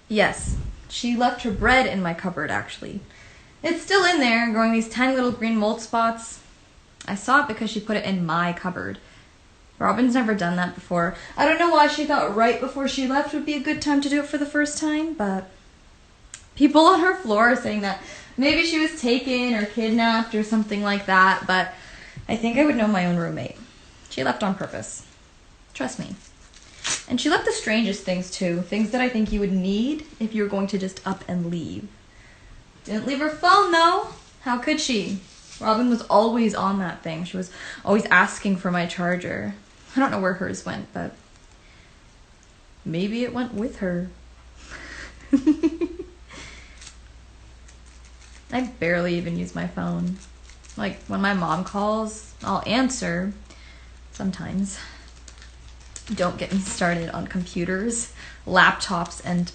Yes. She left her bread in my cupboard, actually. It's still in there, growing these tiny little green mold spots. I saw it because she put it in my cupboard. Robin's never done that before. I don't know why she thought right before she left would be a good time to do it for the first time, but people on her floor are saying that maybe she was taken or kidnapped or something like that, but I think I would know my own roommate. She left on purpose. Trust me. And she left the strangest things too, things that I think you would need if you were going to just up and leave. Didn't leave her phone though. How could she? Robin was always on that thing. She was always asking for my charger. I don't know where hers went, but maybe it went with her. I barely even use my phone. Like, when my mom calls, I'll answer sometimes. Don't get me started on computers, laptops, and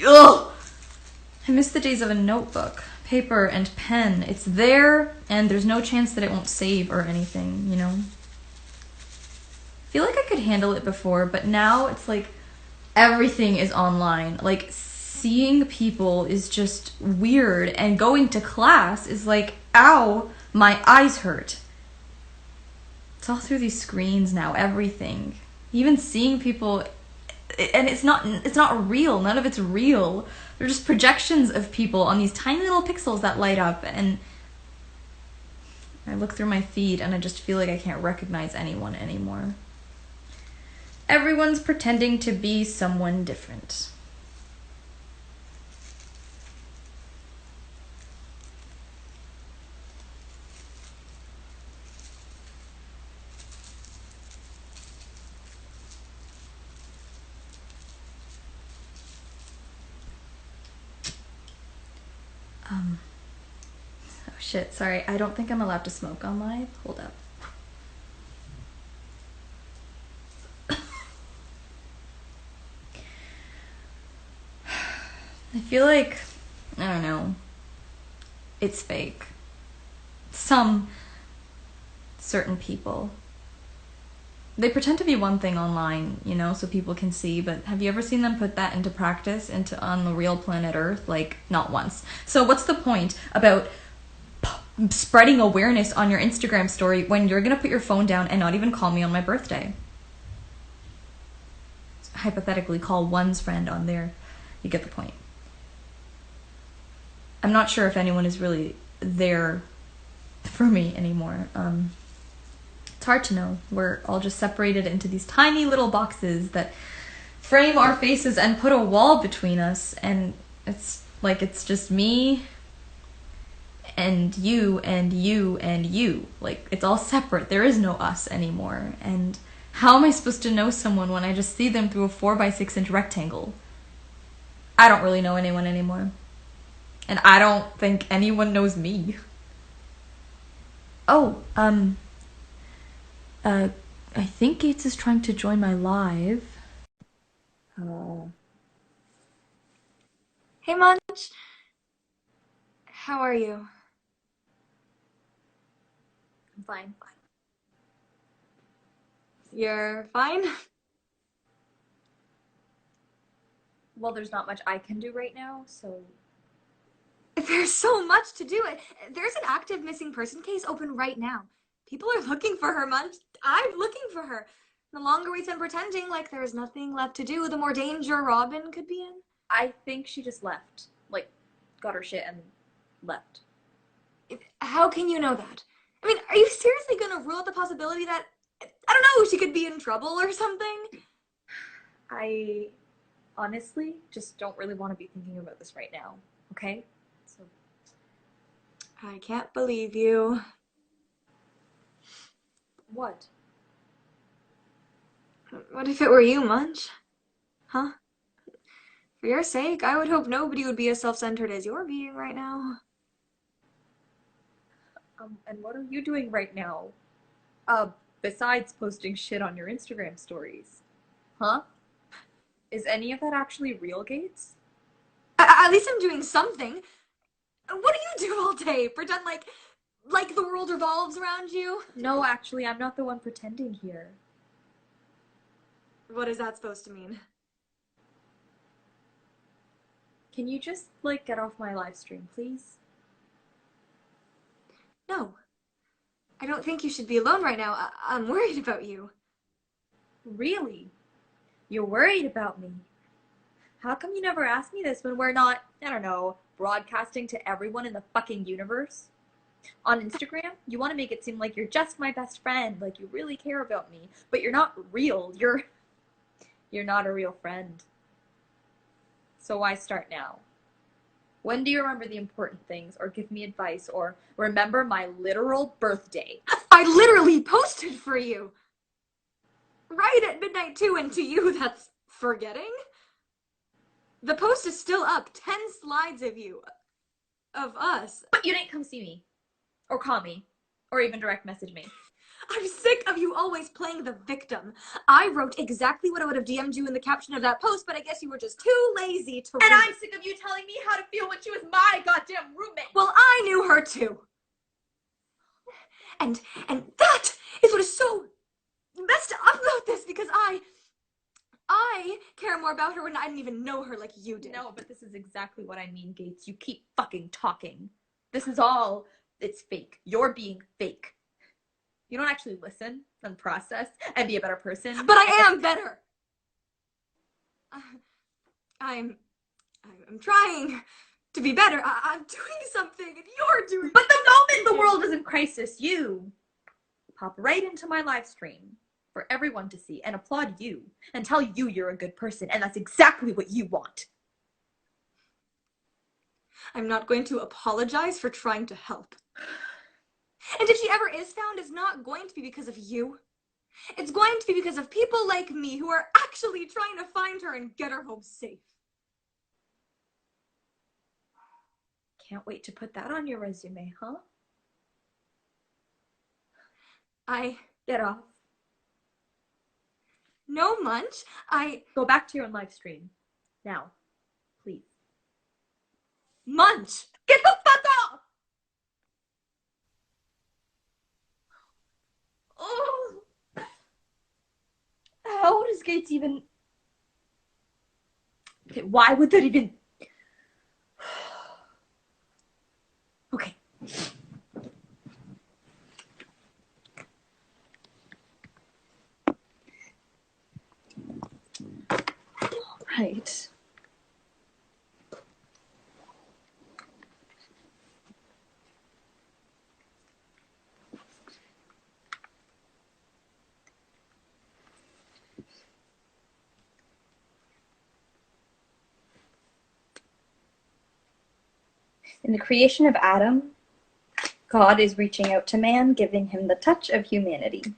ugh! I miss the days of a notebook, paper, and pen. It's there, and there's no chance that it won't save or anything, you know? I feel like I could handle it before, but now it's like everything is online. Like, seeing people is just weird, and going to class is like, ow, my eyes hurt. It's all through these screens now, everything. Even seeing people, and it's not real. None of it's real. They're just projections of people on these tiny little pixels that light up, and I look through my feed and I just feel like I can't recognize anyone anymore. Everyone's pretending to be someone different. Oh shit, sorry. I don't think I'm allowed to smoke on live. Hold up. I feel like, I don't know, it's fake. Some certain people. They pretend to be one thing online, you know, so people can see, but have you ever seen them put that into practice on the real planet Earth? Like, not once. So what's the point about spreading awareness on your Instagram story when you're gonna put your phone down and not even call me on my birthday? Hypothetically, call one's friend on there. You get the point. I'm not sure if anyone is really there for me anymore. It's hard to know. We're all just separated into these tiny little boxes that frame our faces and put a wall between us, and it's like it's just me and you and you and you. Like, it's all separate. There is no us anymore. And how am I supposed to know someone when I just see them through a 4x6 inch rectangle? I don't really know anyone anymore. And I don't think anyone knows me. Oh, I think Gates is trying to join my live. Hey, Munch. How are you? I'm fine. You're fine? Well, there's not much I can do right now, so... There's so much to do. There's an active missing person case open right now. People are looking for her, Munch. I'm looking for her. The longer we spend pretending like there's nothing left to do, the more danger Robin could be in. I think she just left. Like, got her shit and left. How can you know that? I mean, are you seriously gonna rule out the possibility that, I don't know, she could be in trouble or something? I honestly just don't really want to be thinking about this right now, okay? So I can't believe you. what? What if it were you, Munch? Huh? For your sake, I would hope nobody would be as self-centered as you're being right now. And what are you doing right now? Besides posting shit on your Instagram stories? Huh? Is any of that actually real, Gates? At least I'm doing something. What do you do all day? Pretend like the world revolves around you? No, actually, I'm not the one pretending here. What is that supposed to mean? Can you just, like, get off my live stream, please? No. I don't think you should be alone right now. I'm worried about you. Really? You're worried about me? How come you never asked me this when we're not, I don't know, broadcasting to everyone in the fucking universe? On Instagram, you want to make it seem like you're just my best friend, like you really care about me, but you're not real. You're not a real friend. So why start now? When do you remember the important things, or give me advice, or remember my literal birthday? I literally posted for you! Right at midnight too, and to you that's forgetting? The post is still up. 10 slides of you. Of us. But you didn't come see me. Or call me. Or even direct message me. I'm sick of you always playing the victim. I wrote exactly what I would have DM'd you in the caption of that post, but I guess you were just too lazy to read. And I'm sick of you telling me how to feel when she was my goddamn roommate. Well, I knew her too. And that is what is so messed up about this, because I care more about her when I didn't even know her like you did. No, but this is exactly what I mean, Gates. You keep fucking talking. This is all, it's fake. You're being fake. You don't actually listen and process and be a better person. But I am better. I'm trying to be better. I'm doing something and you're doing. But the moment the world is in crisis, you pop right into my live stream for everyone to see and applaud you and tell you you're a good person, and that's exactly what you want. I'm not going to apologize for trying to help. And if she ever is found, it's not going to be because of you. It's going to be because of people like me who are actually trying to find her and get her home safe. Can't wait to put that on your resume, huh? Get off. No, Munch. Go back to your live stream. Now. Please. Munch! Get the fuck off! Oh! How does Gates even... Okay, why would that even... Okay. Right. In the creation of Adam, God is reaching out to man, giving him the touch of humanity.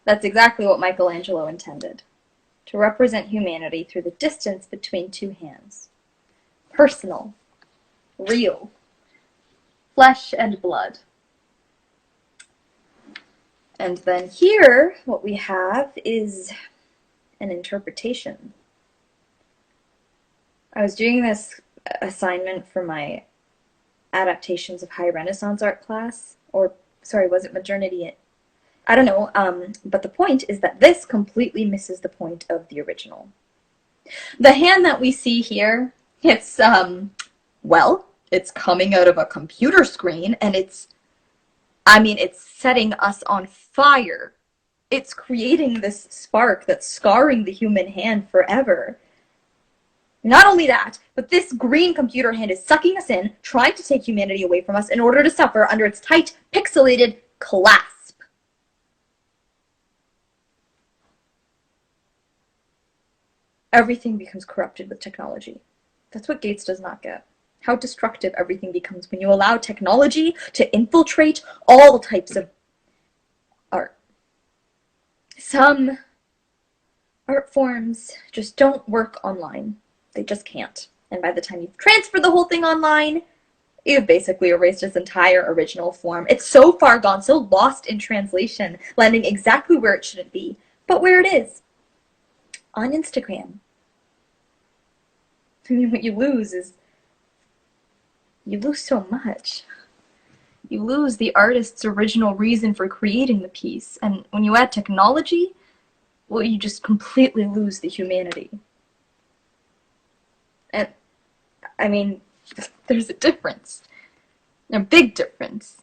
That's exactly what Michelangelo intended. To represent humanity through the distance between two hands. Personal, real, flesh and blood. And then here, what we have is an interpretation. I was doing this assignment for my adaptations of High Renaissance art class, or, sorry, was it modernity? I don't know, but the point is that this completely misses the point of the original. The hand that we see here, it's, well, it's coming out of a computer screen, and it's setting us on fire. It's creating this spark that's scarring the human hand forever. Not only that, but this green computer hand is sucking us in, trying to take humanity away from us in order to suffer under its tight, pixelated clasp. Everything becomes corrupted with technology. That's what Gates does not get. How destructive everything becomes when you allow technology to infiltrate all types of art. Some art forms just don't work online. They just can't. And by the time you've transferred the whole thing online, you've basically erased its entire original form. It's so far gone, so lost in translation, landing exactly where it shouldn't be, but where it is. On Instagram. I mean, what you lose is, you lose so much. You lose the artist's original reason for creating the piece, and when you add technology, well, you just completely lose the humanity. And I mean, there's a difference. A big difference.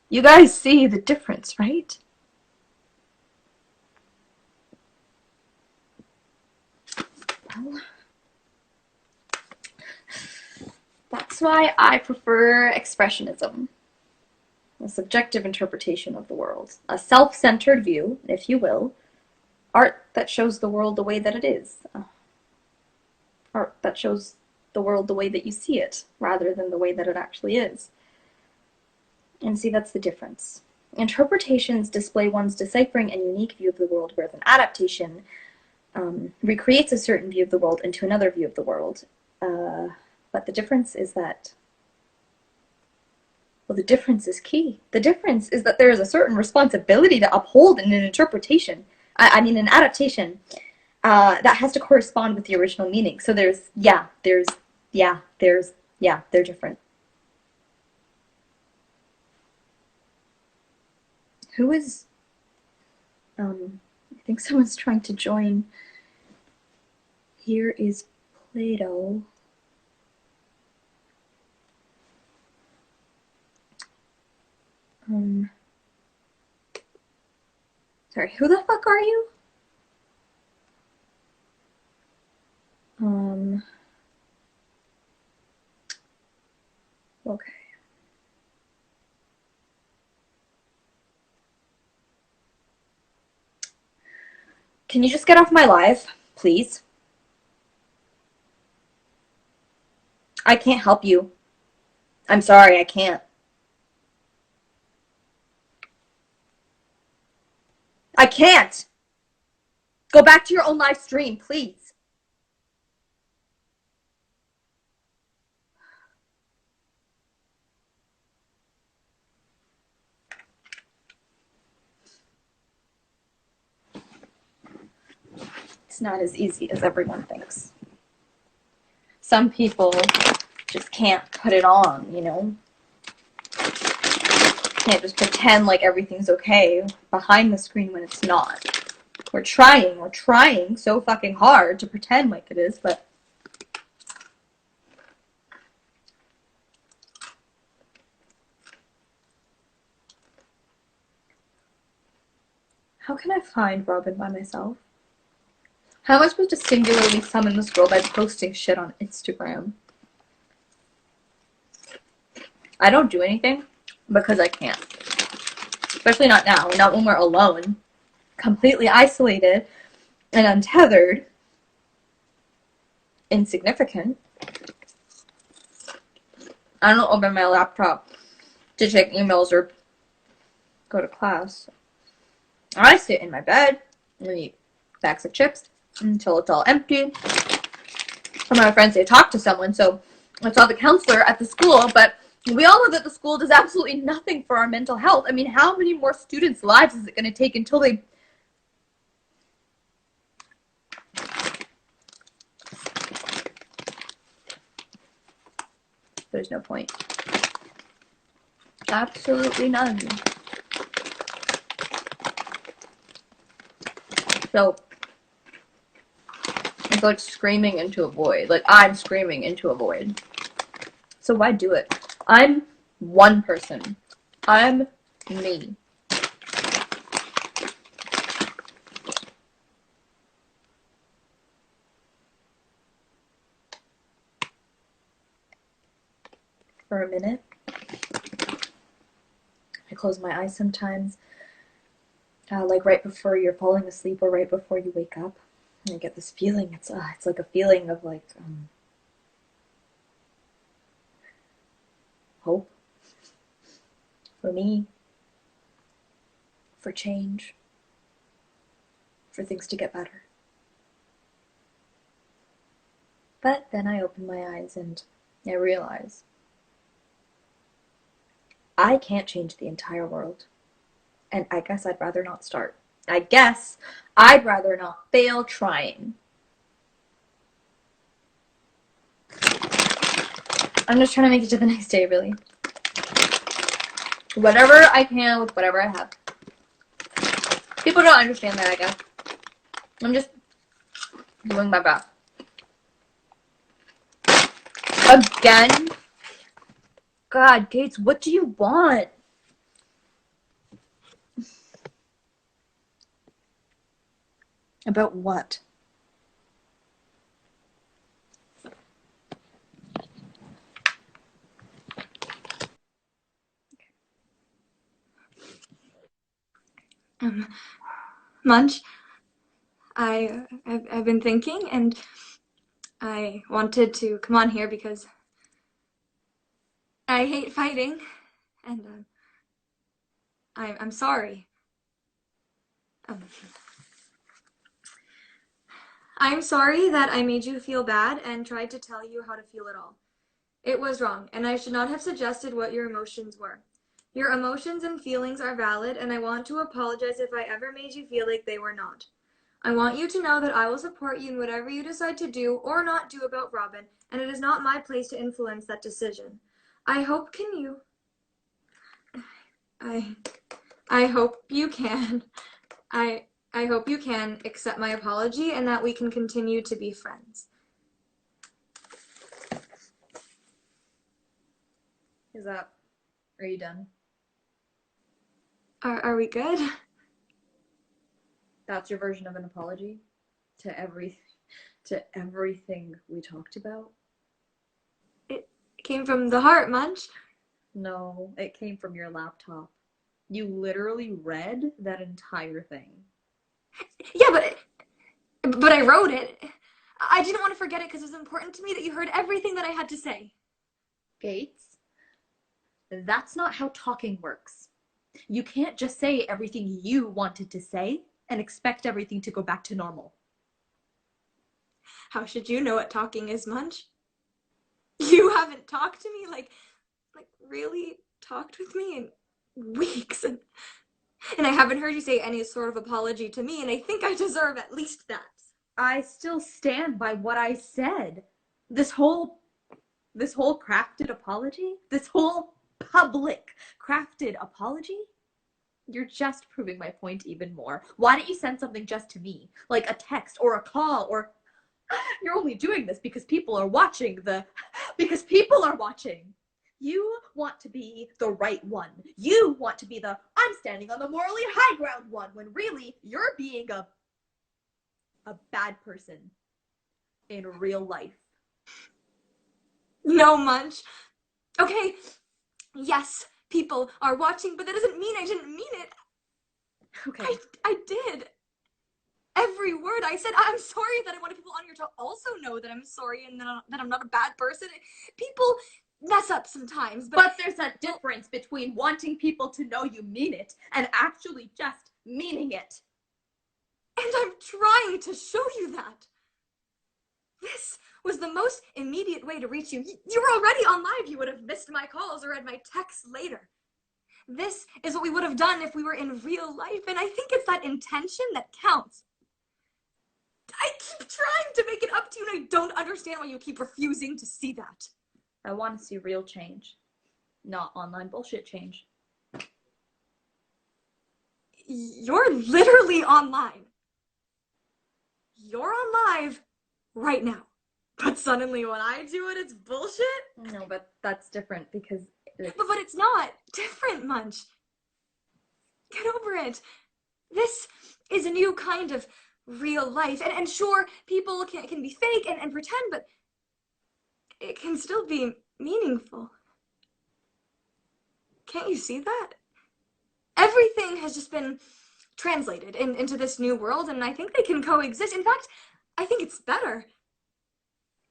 You guys see the difference, right? Well, that's why I prefer expressionism. A subjective interpretation of the world. A self-centered view, if you will. Art that shows the world the way that it is. Art that shows the world the way that you see it, rather than the way that it actually is. And see, that's the difference. Interpretations display one's deciphering and unique view of the world, whereas an adaptation recreates a certain view of the world into another view of the world. But the difference is that, well, the difference is key. The difference is that there is a certain responsibility to uphold in an interpretation. I mean, an adaptation that has to correspond with the original meaning. So they're different. Who is, I think someone's trying to join. Here is Plato. Sorry, who the fuck are you? Okay. Can you just get off my live, please? I can't help you. I'm sorry, I can't. I can't! Go back to your own live stream, please. It's not as easy as everyone thinks. Some people just can't put it on, you know? Can't just pretend like everything's okay behind the screen when it's not. We're trying so fucking hard to pretend like it is, but how can I find Robin by myself? How am I supposed to singularly summon this girl by posting shit on Instagram? I don't do anything because I can't. Especially not now, not when we're alone. Completely isolated and untethered. Insignificant. I don't open my laptop to check emails or go to class. I sit in my bed and eat bags of chips until it's all empty. Some of my friends say talk to someone, so I saw the counselor at the school, but we all know that the school does absolutely nothing for our mental health. I mean, how many more students' lives is it going to take until they... There's no point. Absolutely none. So, it's like screaming into a void. Like, I'm screaming into a void. So why do it? I'm one person. I'm me. For a minute, I close my eyes sometimes, like right before you're falling asleep or right before you wake up, and I get this feeling. It's like a feeling of like hope for me, for change, for things to get better. But then I open my eyes and I realize I can't change the entire world. And I guess I'd rather not start. I guess I'd rather not fail trying. I'm just trying to make it to the next day, really. Whatever I can with whatever I have. People don't understand that, I guess. I'm just doing my best. Again? God, Gates, what do you want? About what? Munch, I've been thinking, and I wanted to come on here because I hate fighting, and I'm sorry. I'm sorry that I made you feel bad and tried to tell you how to feel at all. It was wrong, and I should not have suggested what your emotions were. Your emotions and feelings are valid, and I want to apologize if I ever made you feel like they were not. I want you to know that I will support you in whatever you decide to do or not do about Robin, and it is not my place to influence that decision. I hope you can. I hope you can accept my apology and that we can continue to be friends. Are you done? Are we good? That's your version of an apology to everything we talked about? It came from the heart, Munch. No, it came from your laptop. You literally read that entire thing. Yeah, but I wrote it. I didn't want to forget it because it was important to me that you heard everything that I had to say. Gates, that's not how talking works. You can't just say everything you wanted to say and expect everything to go back to normal. How should you know what talking is, Munch? You haven't talked to me, like really talked with me in weeks, and I haven't heard you say any sort of apology to me, and I think I deserve at least that. I still stand by what I said. This whole crafted apology, this whole public crafted apology, you're just proving my point even more. Why don't you send something just to me, like a text or a call, or you're only doing this because people are watching You want to be the right one. You want to be the I'm standing on the morally high ground one, when really you're being a bad person in real life. No, Munch. Okay, yes, people are watching, but that doesn't mean I didn't mean it. Okay. I did. Every word I said. I'm sorry that I wanted people on here to also know that I'm sorry and that I'm not a bad person. People mess up sometimes, but there's a difference between wanting people to know you mean it and actually just meaning it. And I'm trying to show you that. This was the most immediate way to reach you. You were already on live. You would have missed my calls or read my texts later. This is what we would have done if we were in real life, and I think it's that intention that counts. I keep trying to make it up to you, and I don't understand why you keep refusing to see that. I want to see real change, not online bullshit change. You're literally online. You're on live right now. But suddenly when I do it, it's bullshit? No, but that's different because... But it's not different, Munch. Get over it. This is a new kind of real life. And sure, people can be fake and pretend, but it can still be meaningful. Can't you see that? Everything has just been translated into this new world, and I think they can coexist. In fact, I think it's better.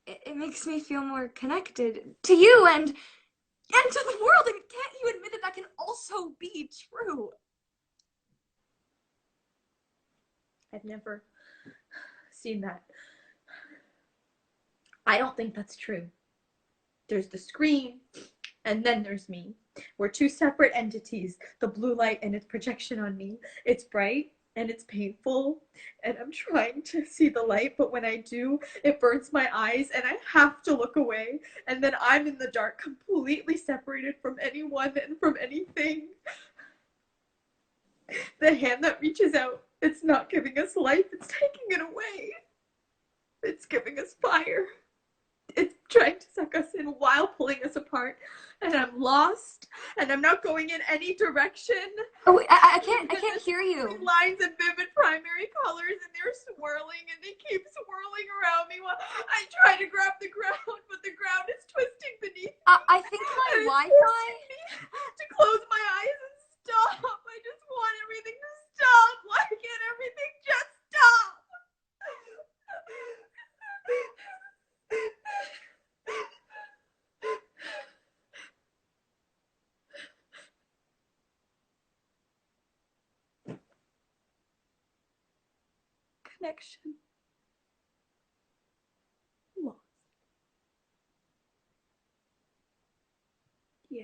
It makes me feel more connected to you and to the world. I mean, can't you admit that can also be true? I've never seen that. I don't think that's true. There's the screen, and then there's me. We're two separate entities. The blue light and its projection on me. It's bright and it's painful, and I'm trying to see the light, but when I do, it burns my eyes and I have to look away, and then I'm in the dark, completely separated from anyone and from anything. The hand that reaches out, it's not giving us life, it's taking it away. It's giving us fire. It's trying to suck us in while pulling us apart. And I'm lost, and I'm not going in any direction. Oh, I can't hear you. Lines and vivid primary colors, and they're swirling, and they keep swirling around me while I try to grab the ground, but the ground is twisting beneath me. I think my Wi-Fi. To close my eyes and stop. I just want everything to stop. Why can't everything just stop? Connection lost. Yeah.